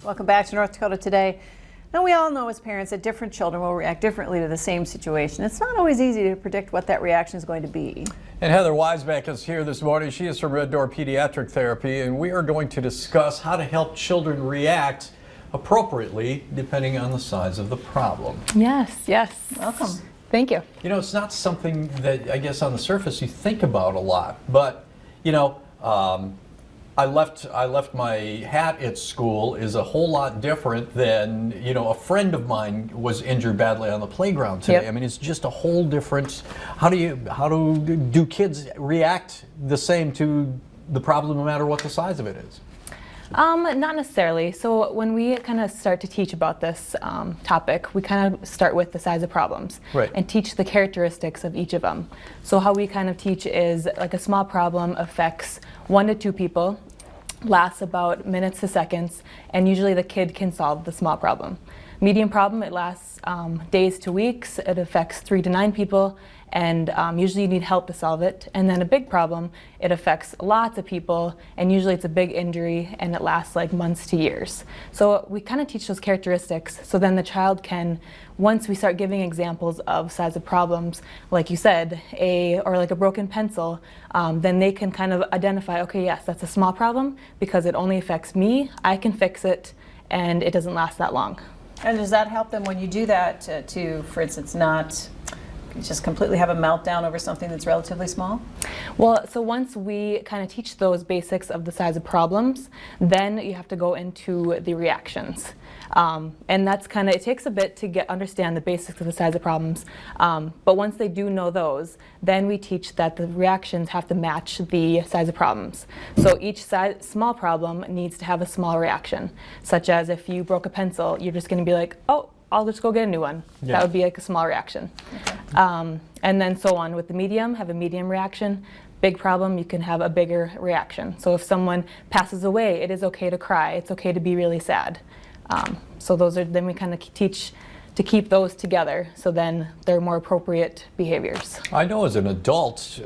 Welcome back to North Dakota Today. Now, we all know as parents that different children will react differently to the same situation. It's not always easy to predict what that reaction is going to be. And Heather Weisbeck is here this morning. She is from Red Door Pediatric Therapy, and we are going to discuss how to help children react appropriately depending on the size of the problem. Yes, yes. Welcome. Thank you. You know, it's not something that I guess on the surface you think about a lot, but you know, I left my hat at school is a whole lot different than, you know, a friend of mine was injured badly on the playground today. Yep. I mean, it's just a whole different. How do kids react the same to the problem no matter what the size of it is? Not necessarily. So when we kind of start to teach about this topic, we kind of start with the size of problems, Right, and teach the characteristics of each of them. So how we kind of teach is like a small problem affects 1 to 2 people, lasts about minutes to seconds, and usually the kid can solve the small problem. Medium problem, it lasts days to weeks. It affects 3 to 9 people, and usually you need help to solve it. And then a big problem, it affects lots of people, and usually it's a big injury, and it lasts like months to years. So we kind of teach those characteristics, so then the child can, once we start giving examples of size of problems, like you said, or like a broken pencil, then they can kind of identify, okay, yes, that's a small problem because it only affects me, I can fix it, and it doesn't last that long. And does that help them when you do that to, for instance, not just completely have a meltdown over something that's relatively small? Well, so once we kind of teach those basics of the size of problems, then you have to go into the reactions. And that's kind of, it takes a bit to understand the basics of the size of problems. But once they do know those, then we teach that the reactions have to match the size of problems. So each small problem needs to have a small reaction, such as if you broke a pencil, you're just going to be like, oh, I'll just go get a new one. Yeah. That would be like a small reaction. Okay. And then so on. With the medium, have a medium reaction. Big problem, you can have a bigger reaction. So if someone passes away, it is okay to cry. It's okay to be really sad. So those are, then we kind of teach to keep those together, so then they're more appropriate behaviors. I know as an adult,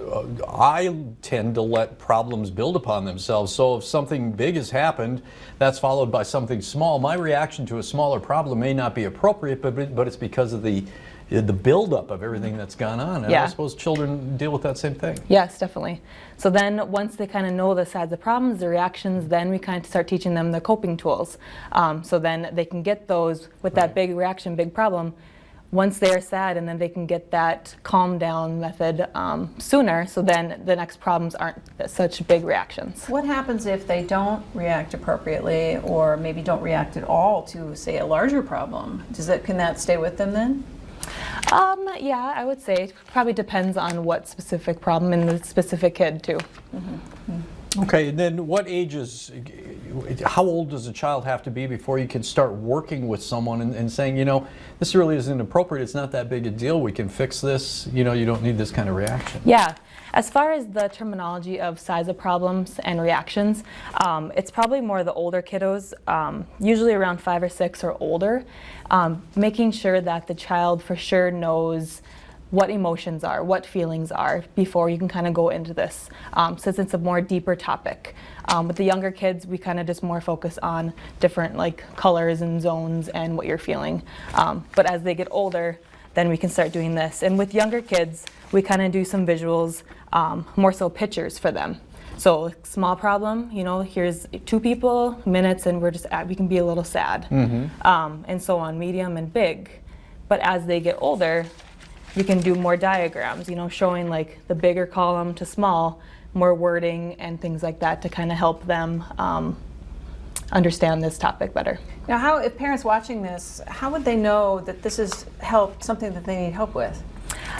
I tend to let problems build upon themselves. So if something big has happened, that's followed by something small. My reaction to a smaller problem may not be appropriate, but it's because of the buildup of everything that's gone on. And Yeah. I suppose children deal with that same thing. Yes, definitely. So then once they kind of know the size of problems, the reactions, then we kind of start teaching them the coping tools. So then they can get those with that big reaction, big problem, once they're sad, and then they can get that calm down method sooner, so then the next problems aren't such big reactions. What happens if they don't react appropriately, or maybe don't react at all to, say, a larger problem? Can that stay with them then? Yeah, I would say it probably depends on what specific problem and the specific kid too. Mm-hmm. Okay, and then what ages, how old does a child have to be before you can start working with someone and saying, you know, this really isn't appropriate, it's not that big a deal, we can fix this, you know, you don't need this kind of reaction? Yeah. As far as the terminology of size of problems and reactions, it's probably more the older kiddos, usually around 5 or 6 or older, making sure that the child for sure knows what emotions are, what feelings are, before you can kind of go into this, since it's a more deeper topic. With the younger kids, we kind of just more focus on different like colors and zones and what you're feeling. But as they get older, then we can start doing this. And with younger kids, we kind of do some visuals, more so pictures for them. So small problem, you know, here's 2 people, minutes, and we can be a little sad, and so on, medium and big. But as they get older, you can do more diagrams, you know, showing like the bigger column to small, more wording and things like that to kind of help them understand this topic better. Now, if parents watching this, how would they know that this is something that they need help with?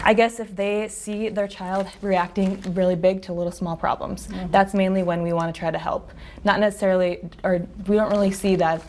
I guess if they see their child reacting really big to little small problems, that's mainly when we want to try to help. Not necessarily, or we don't really see that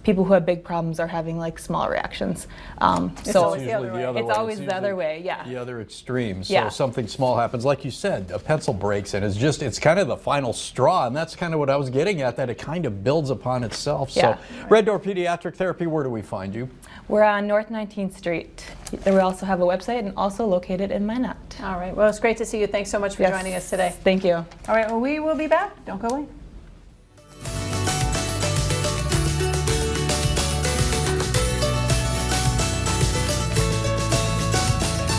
people who have big problems are having like small reactions. It's So always the other way. It's always the other way, yeah. The other extreme. So Yeah. something small happens, like you said, a pencil breaks, and it's kind of the final straw, and that's kind of what I was getting at, that it kind of builds upon itself. Yeah. So Red Door Pediatric Therapy, where do we find you? We're on North 19th Street. We also have a website and also located in Minot. All right. Well, it's great to see you. Thanks so much for joining us today. Thank you. All right. Well, we will be back. Don't go away.